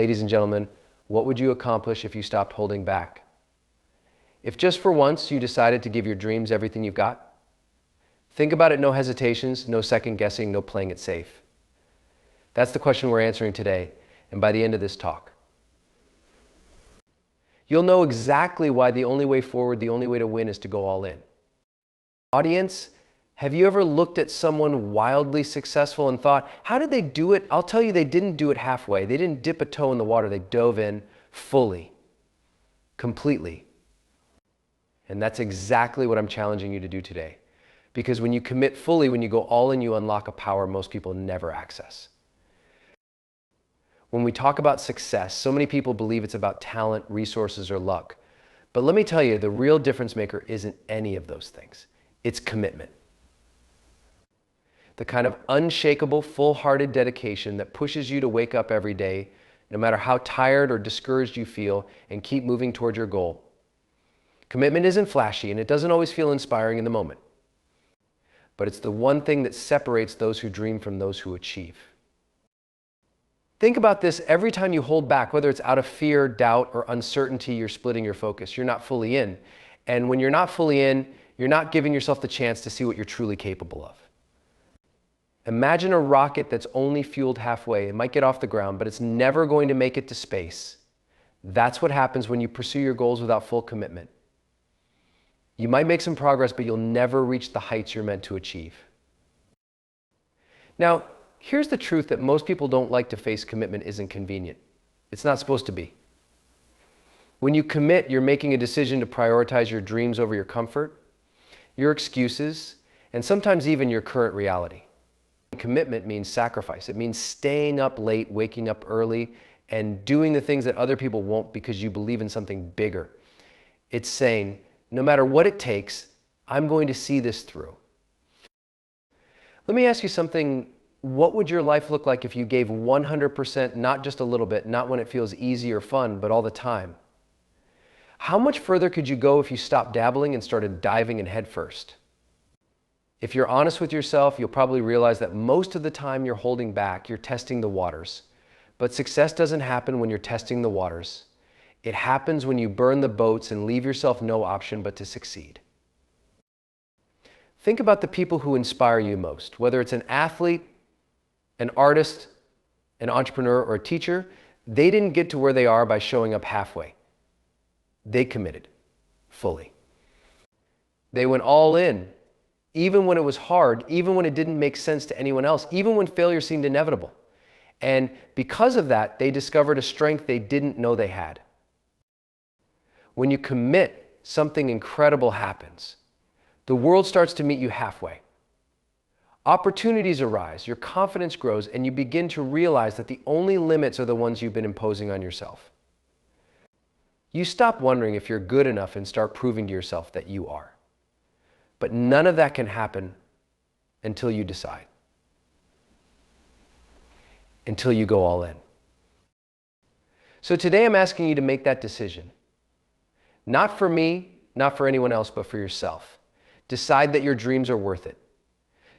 Ladies and gentlemen, what would you accomplish if you stopped holding back? If just for once you decided to give your dreams everything you've got? Think about it, no hesitations, no second guessing, no playing it safe. That's the question we're answering today, and by the end of this talk. You'll know exactly why the only way forward, the only way to win is to go all in. Audience, have you ever looked at someone wildly successful and thought, how did they do it? I'll tell you, they didn't do it halfway. They didn't dip a toe in the water. They dove in fully, completely. And that's exactly what I'm challenging you to do today. Because when you commit fully, when you go all in, you unlock a power most people never access. When we talk about success, so many people believe it's about talent, resources, or luck. But let me tell you, the real difference maker isn't any of those things. It's commitment. The kind of unshakable, full-hearted dedication that pushes you to wake up every day, no matter how tired or discouraged you feel, and keep moving toward your goal. Commitment isn't flashy, and it doesn't always feel inspiring in the moment. But it's the one thing that separates those who dream from those who achieve. Think about this every time you hold back, whether it's out of fear, doubt, or uncertainty, you're splitting your focus. You're not fully in. And when you're not fully in, you're not giving yourself the chance to see what you're truly capable of. Imagine a rocket that's only fueled halfway. It might get off the ground, but it's never going to make it to space. That's what happens when you pursue your goals without full commitment. You might make some progress, but you'll never reach the heights you're meant to achieve. Now, here's the truth that most people don't like to face. Commitment isn't convenient. It's not supposed to be. When you commit, you're making a decision to prioritize your dreams over your comfort, your excuses, and sometimes even your current reality. Commitment means sacrifice. It means staying up late, waking up early, and doing the things that other people won't because you believe in something bigger. It's saying, no matter what it takes, I'm going to see this through. Let me ask you something. What would your life look like if you gave 100%, not just a little bit, not when it feels easy or fun, but all the time? How much further could you go if you stopped dabbling and started diving in headfirst? If you're honest with yourself, you'll probably realize that most of the time you're holding back, you're testing the waters. But success doesn't happen when you're testing the waters. It happens when you burn the boats and leave yourself no option but to succeed. Think about the people who inspire you most, whether it's an athlete, an artist, an entrepreneur, or a teacher. They didn't get to where they are by showing up halfway. They committed fully. They went all in. Even when it was hard, even when it didn't make sense to anyone else, even when failure seemed inevitable. And because of that, they discovered a strength they didn't know they had. When you commit, something incredible happens. The world starts to meet you halfway. Opportunities arise, your confidence grows, and you begin to realize that the only limits are the ones you've been imposing on yourself. You stop wondering if you're good enough and start proving to yourself that you are. But none of that can happen until you decide. Until you go all in. So today I'm asking you to make that decision. Not for me, not for anyone else, but for yourself. Decide that your dreams are worth it.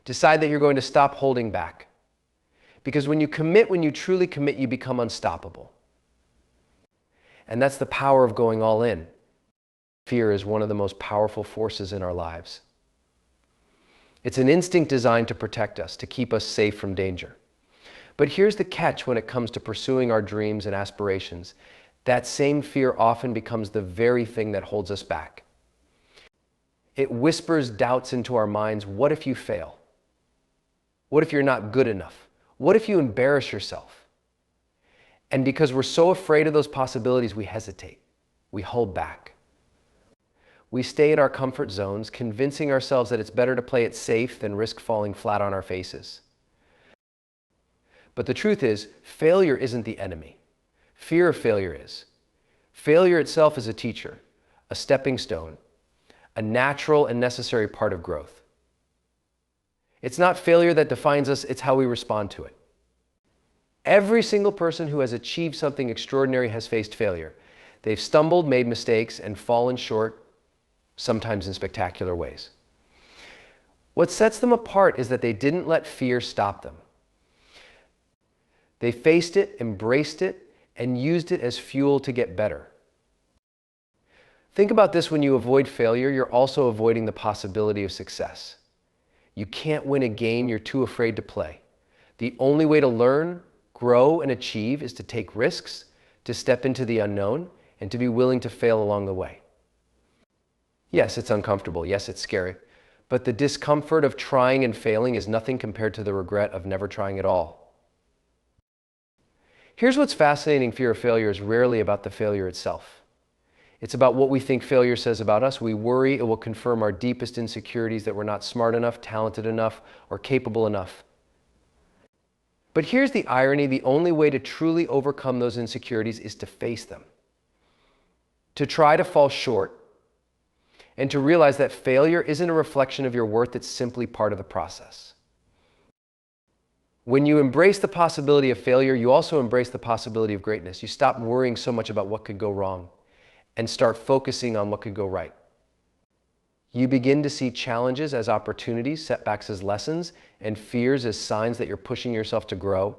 Decide that you're going to stop holding back. Because when you commit, when you truly commit, you become unstoppable. And that's the power of going all in. Fear is one of the most powerful forces in our lives. It's an instinct designed to protect us, to keep us safe from danger. But here's the catch when it comes to pursuing our dreams and aspirations. That same fear often becomes the very thing that holds us back. It whispers doubts into our minds. What if you fail? What if you're not good enough? What if you embarrass yourself? And because we're so afraid of those possibilities, we hesitate. We hold back. We stay in our comfort zones, convincing ourselves that it's better to play it safe than risk falling flat on our faces. But the truth is, failure isn't the enemy. Fear of failure is. Failure itself is a teacher, a stepping stone, a natural and necessary part of growth. It's not failure that defines us, it's how we respond to it. Every single person who has achieved something extraordinary has faced failure. They've stumbled, made mistakes, and fallen short, sometimes in spectacular ways. What sets them apart is that they didn't let fear stop them. They faced it, embraced it, and used it as fuel to get better. Think about this: when you avoid failure, you're also avoiding the possibility of success. You can't win a game you're too afraid to play. The only way to learn, grow, and achieve is to take risks, to step into the unknown, and to be willing to fail along the way. Yes, it's uncomfortable. Yes, it's scary. But the discomfort of trying and failing is nothing compared to the regret of never trying at all. Here's what's fascinating: fear of failure is rarely about the failure itself. It's about what we think failure says about us. We worry it will confirm our deepest insecurities, that we're not smart enough, talented enough, or capable enough. But here's the irony: the only way to truly overcome those insecurities is to face them, to try to fall short, and to realize that failure isn't a reflection of your worth, it's simply part of the process. When you embrace the possibility of failure, you also embrace the possibility of greatness. You stop worrying so much about what could go wrong and start focusing on what could go right. You begin to see challenges as opportunities, setbacks as lessons, and fears as signs that you're pushing yourself to grow.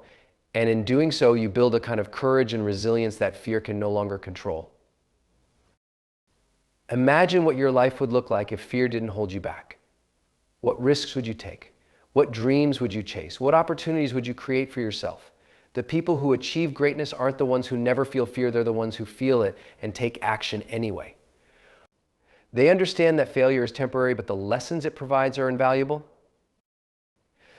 And in doing so, you build a kind of courage and resilience that fear can no longer control. Imagine what your life would look like if fear didn't hold you back. What risks would you take? What dreams would you chase? What opportunities would you create for yourself? The people who achieve greatness aren't the ones who never feel fear, they're the ones who feel it and take action anyway. They understand that failure is temporary, but the lessons it provides are invaluable.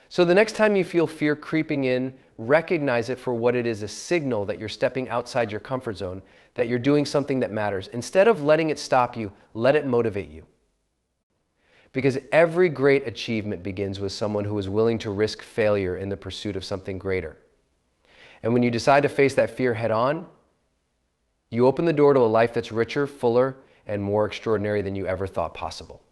So the next time you feel fear creeping in, recognize it for what it is: a signal that you're stepping outside your comfort zone, that you're doing something that matters. Instead of letting it stop you, let it motivate you. Because every great achievement begins with someone who is willing to risk failure in the pursuit of something greater. And when you decide to face that fear head on, you open the door to a life that's richer, fuller, and more extraordinary than you ever thought possible.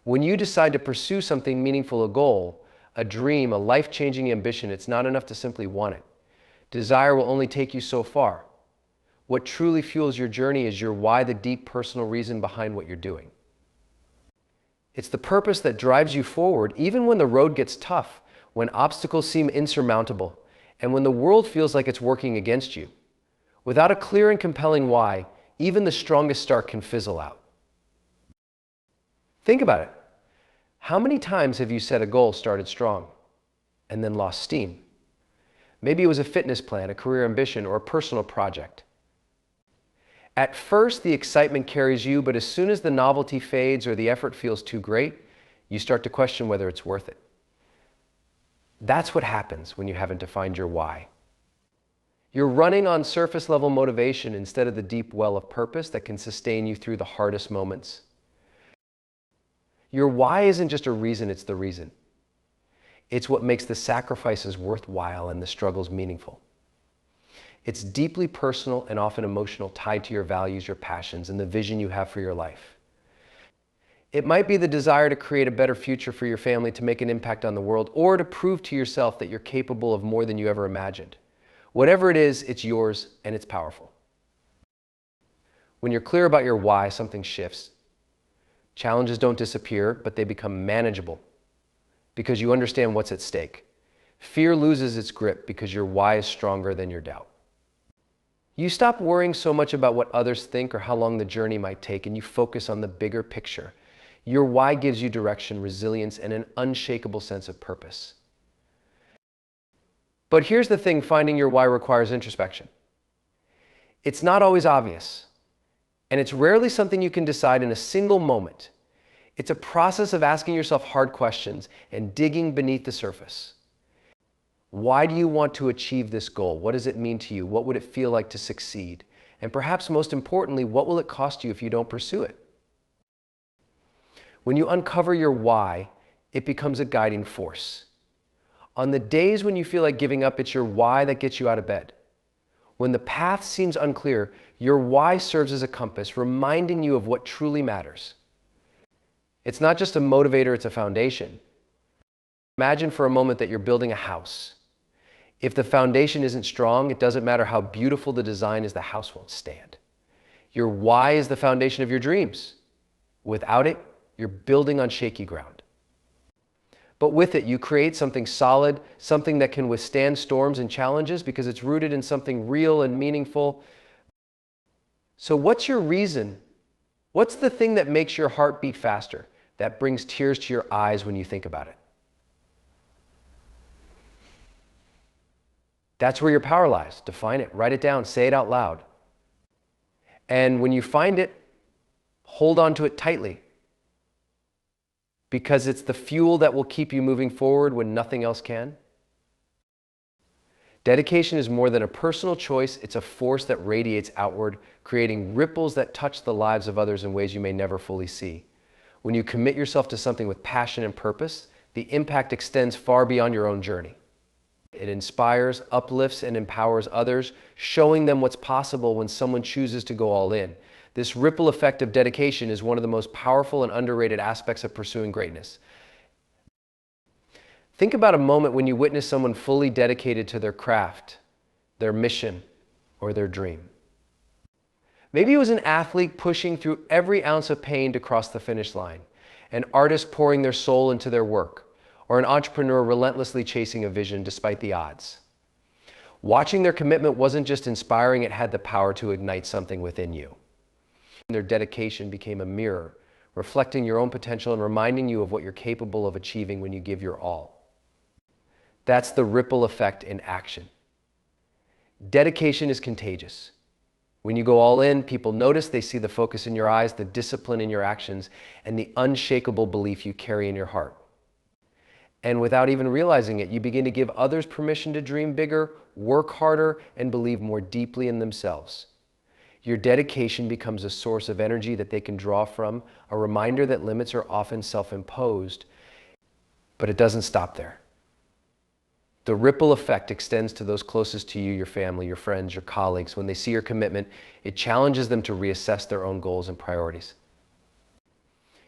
When you decide to pursue something meaningful, a goal, a dream, a life-changing ambition, it's not enough to simply want it. Desire will only take you so far. What truly fuels your journey is your why, the deep personal reason behind what you're doing. It's the purpose that drives you forward, even when the road gets tough, when obstacles seem insurmountable, and when the world feels like it's working against you. Without a clear and compelling why, even the strongest start can fizzle out. Think about it. How many times have you set a goal, started strong, and then lost steam? Maybe it was a fitness plan, a career ambition, or a personal project. At first, the excitement carries you, but as soon as the novelty fades or the effort feels too great, you start to question whether it's worth it. That's what happens when you haven't defined your why. You're running on surface level motivation instead of the deep well of purpose that can sustain you through the hardest moments. Your why isn't just a reason, it's the reason. It's what makes the sacrifices worthwhile and the struggles meaningful. It's deeply personal and often emotional, tied to your values, your passions, and the vision you have for your life. It might be the desire to create a better future for your family, to make an impact on the world, or to prove to yourself that you're capable of more than you ever imagined. Whatever it is, it's yours and it's powerful. When you're clear about your why, something shifts. Challenges don't disappear, but they become manageable because you understand what's at stake. Fear loses its grip because your why is stronger than your doubt. You stop worrying so much about what others think or how long the journey might take, and you focus on the bigger picture. Your why gives you direction, resilience, and an unshakable sense of purpose. But here's the thing: finding your why requires introspection. It's not always obvious, and it's rarely something you can decide in a single moment. It's a process of asking yourself hard questions and digging beneath the surface. Why do you want to achieve this goal? What does it mean to you? What would it feel like to succeed? And perhaps most importantly, what will it cost you if you don't pursue it? When you uncover your why, it becomes a guiding force. On the days when you feel like giving up, it's your why that gets you out of bed. When the path seems unclear, your why serves as a compass, reminding you of what truly matters. It's not just a motivator, it's a foundation. Imagine for a moment that you're building a house. If the foundation isn't strong, it doesn't matter how beautiful the design is, the house won't stand. Your why is the foundation of your dreams. Without it, you're building on shaky ground. But with it, you create something solid, something that can withstand storms and challenges because it's rooted in something real and meaningful. So what's your reason? What's the thing that makes your heart beat faster, that brings tears to your eyes when you think about it? That's where your power lies. Define it, write it down, say it out loud. And when you find it, hold on to it tightly, because it's the fuel that will keep you moving forward when nothing else can. Dedication is more than a personal choice. It's a force that radiates outward, creating ripples that touch the lives of others in ways you may never fully see. When you commit yourself to something with passion and purpose, the impact extends far beyond your own journey. It inspires, uplifts, and empowers others, showing them what's possible when someone chooses to go all in. This ripple effect of dedication is one of the most powerful and underrated aspects of pursuing greatness. Think about a moment when you witness someone fully dedicated to their craft, their mission, or their dream. Maybe it was an athlete pushing through every ounce of pain to cross the finish line, an artist pouring their soul into their work, or an entrepreneur relentlessly chasing a vision despite the odds. Watching their commitment wasn't just inspiring, it had the power to ignite something within you. Their dedication became a mirror, reflecting your own potential and reminding you of what you're capable of achieving when you give your all. That's the ripple effect in action. Dedication is contagious. When you go all in, people notice, they see the focus in your eyes, the discipline in your actions, and the unshakable belief you carry in your heart. And without even realizing it, you begin to give others permission to dream bigger, work harder, and believe more deeply in themselves. Your dedication becomes a source of energy that they can draw from, a reminder that limits are often self-imposed, but it doesn't stop there. The ripple effect extends to those closest to you, your family, your friends, your colleagues. When they see your commitment, it challenges them to reassess their own goals and priorities.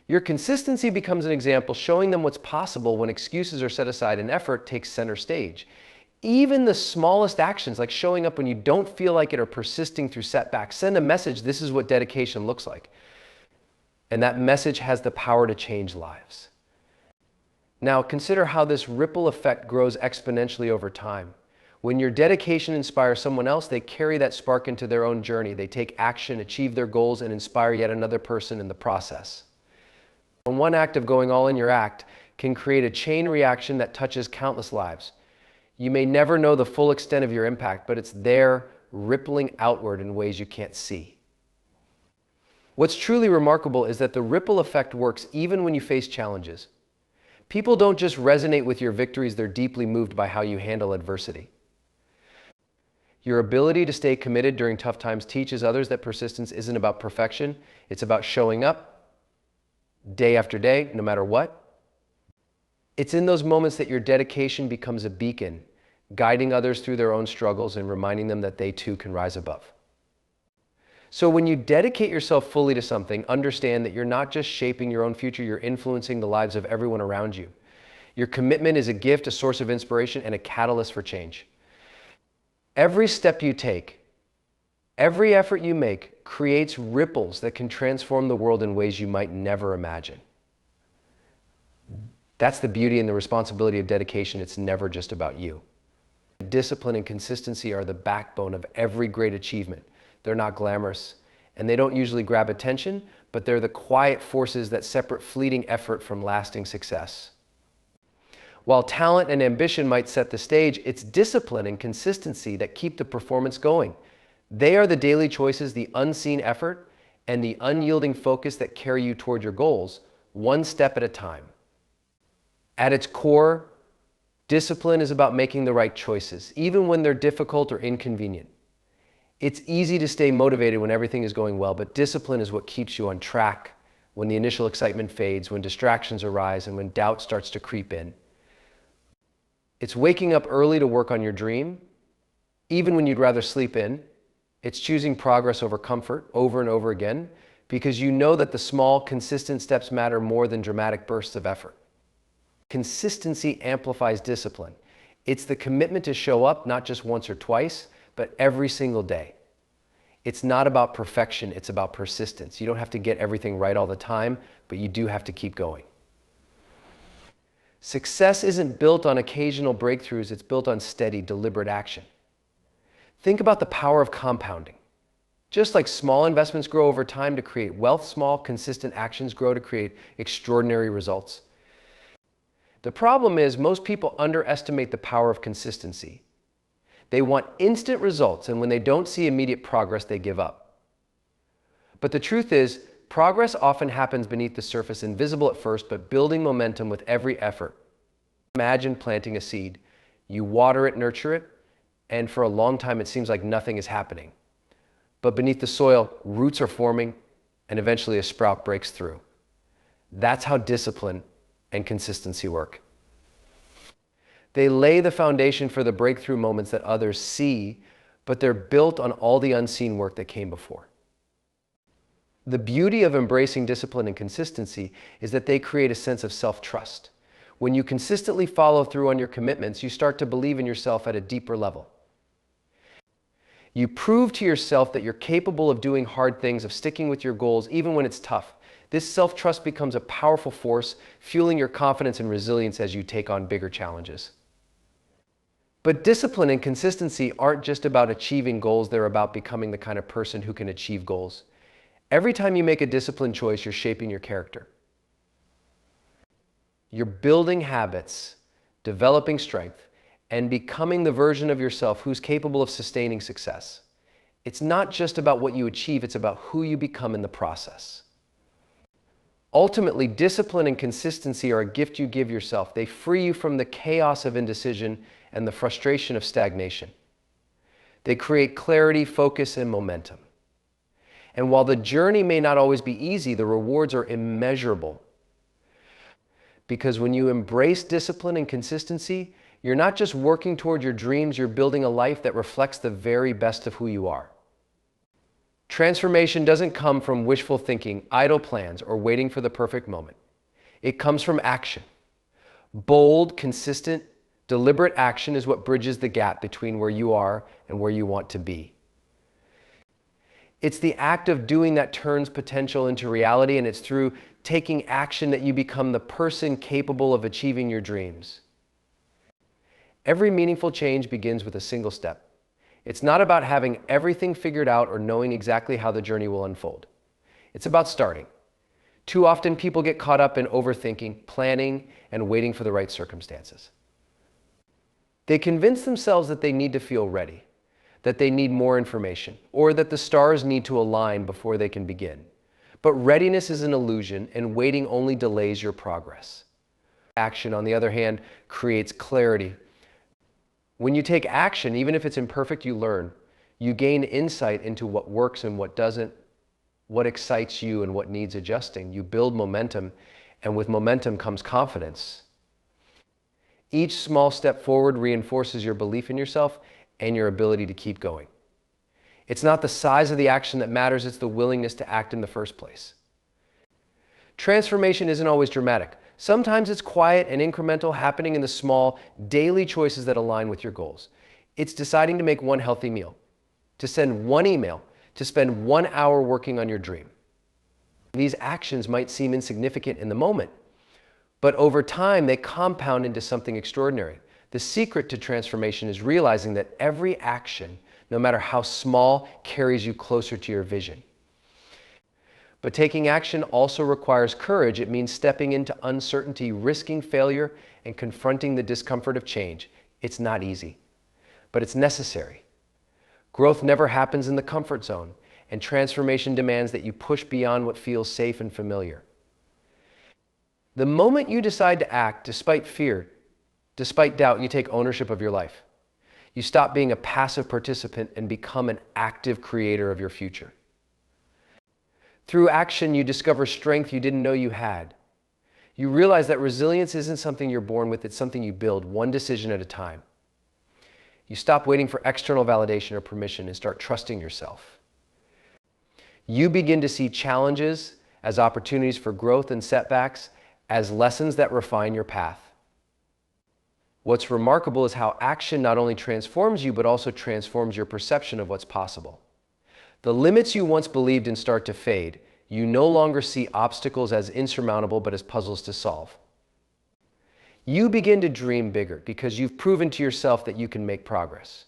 Your consistency becomes an example, showing them what's possible when excuses are set aside and effort takes center stage. Even the smallest actions, like showing up when you don't feel like it or persisting through setbacks, send a message: this is what dedication looks like. And that message has the power to change lives. Now, consider how this ripple effect grows exponentially over time. When your dedication inspires someone else, they carry that spark into their own journey. They take action, achieve their goals, and inspire yet another person in the process. And one act of going all in your act can create a chain reaction that touches countless lives. You may never know the full extent of your impact, but it's there, rippling outward in ways you can't see. What's truly remarkable is that the ripple effect works even when you face challenges. People don't just resonate with your victories, they're deeply moved by how you handle adversity. Your ability to stay committed during tough times teaches others that persistence isn't about perfection, it's about showing up day after day, no matter what. It's in those moments that your dedication becomes a beacon, guiding others through their own struggles and reminding them that they too can rise above. So when you dedicate yourself fully to something, understand that you're not just shaping your own future, you're influencing the lives of everyone around you. Your commitment is a gift, a source of inspiration, and a catalyst for change. Every step you take, every effort you make creates ripples that can transform the world in ways you might never imagine. That's the beauty and the responsibility of dedication. It's never just about you. Discipline and consistency are the backbone of every great achievement. They're not glamorous, and they don't usually grab attention, but they're the quiet forces that separate fleeting effort from lasting success. While talent and ambition might set the stage, it's discipline and consistency that keep the performance going. They are the daily choices, the unseen effort, and the unyielding focus that carry you toward your goals, one step at a time. At its core, discipline is about making the right choices, even when they're difficult or inconvenient. It's easy to stay motivated when everything is going well, but discipline is what keeps you on track when the initial excitement fades, when distractions arise, and when doubt starts to creep in. It's waking up early to work on your dream, even when you'd rather sleep in. It's choosing progress over comfort over and over again, because you know that the small, consistent steps matter more than dramatic bursts of effort. Consistency amplifies discipline. It's the commitment to show up not just once or twice, but every single day. It's not about perfection, it's about persistence. You don't have to get everything right all the time, but you do have to keep going. Success isn't built on occasional breakthroughs, it's built on steady, deliberate action. Think about the power of compounding. Just like small investments grow over time to create wealth, small, consistent actions grow to create extraordinary results. The problem is most people underestimate the power of consistency. They want instant results, and when they don't see immediate progress, they give up. But the truth is, progress often happens beneath the surface, invisible at first, but building momentum with every effort. Imagine planting a seed. You water it, nurture it, and for a long time it seems like nothing is happening. But beneath the soil, roots are forming, and eventually a sprout breaks through. That's how discipline and consistency work. They lay the foundation for the breakthrough moments that others see, but they're built on all the unseen work that came before. The beauty of embracing discipline and consistency is that they create a sense of self-trust. When you consistently follow through on your commitments, you start to believe in yourself at a deeper level. You prove to yourself that you're capable of doing hard things, of sticking with your goals, even when it's tough. This self-trust becomes a powerful force, fueling your confidence and resilience as you take on bigger challenges. But discipline and consistency aren't just about achieving goals, they're about becoming the kind of person who can achieve goals. Every time you make a disciplined choice, you're shaping your character. You're building habits, developing strength, and becoming the version of yourself who's capable of sustaining success. It's not just about what you achieve, it's about who you become in the process. Ultimately, discipline and consistency are a gift you give yourself. They free you from the chaos of indecision and the frustration of stagnation. They create clarity, focus, and momentum. And while the journey may not always be easy, the rewards are immeasurable. Because when you embrace discipline and consistency, you're not just working toward your dreams, you're building a life that reflects the very best of who you are. Transformation doesn't come from wishful thinking, idle plans, or waiting for the perfect moment. It comes from action. Bold, consistent, deliberate action is what bridges the gap between where you are and where you want to be. It's the act of doing that turns potential into reality, and it's through taking action that you become the person capable of achieving your dreams. Every meaningful change begins with a single step. It's not about having everything figured out or knowing exactly how the journey will unfold. It's about starting. Too often people get caught up in overthinking, planning, and waiting for the right circumstances. They convince themselves that they need to feel ready, that they need more information, or that the stars need to align before they can begin. But readiness is an illusion, and waiting only delays your progress. Action, on the other hand, creates clarity. When you take action, even if it's imperfect, you learn. You gain insight into what works and what doesn't, what excites you and what needs adjusting. You build momentum, and with momentum comes confidence. Each small step forward reinforces your belief in yourself and your ability to keep going. It's not the size of the action that matters, it's the willingness to act in the first place. Transformation isn't always dramatic. Sometimes it's quiet and incremental, happening in the small, daily choices that align with your goals. It's deciding to make one healthy meal, to send one email, to spend 1 hour working on your dream. These actions might seem insignificant in the moment, but over time they compound into something extraordinary. The secret to transformation is realizing that every action, no matter how small, carries you closer to your vision. But taking action also requires courage. It means stepping into uncertainty, risking failure, and confronting the discomfort of change. It's not easy, but it's necessary. Growth never happens in the comfort zone, and transformation demands that you push beyond what feels safe and familiar. The moment you decide to act, despite fear, despite doubt, you take ownership of your life. You stop being a passive participant and become an active creator of your future. Through action, you discover strength you didn't know you had. You realize that resilience isn't something you're born with, it's something you build, one decision at a time. You stop waiting for external validation or permission and start trusting yourself. You begin to see challenges as opportunities for growth and setbacks as lessons that refine your path. What's remarkable is how action not only transforms you, but also transforms your perception of what's possible. The limits you once believed in start to fade. You no longer see obstacles as insurmountable, but as puzzles to solve. You begin to dream bigger because you've proven to yourself that you can make progress.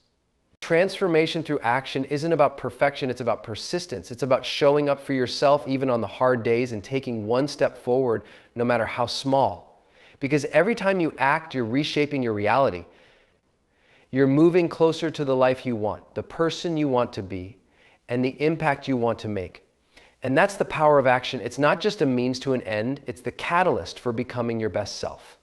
Transformation through action isn't about perfection, it's about persistence. It's about showing up for yourself even on the hard days and taking one step forward no matter how small. Because every time you act, you're reshaping your reality. You're moving closer to the life you want, the person you want to be, and the impact you want to make. And that's the power of action. It's not just a means to an end, it's the catalyst for becoming your best self.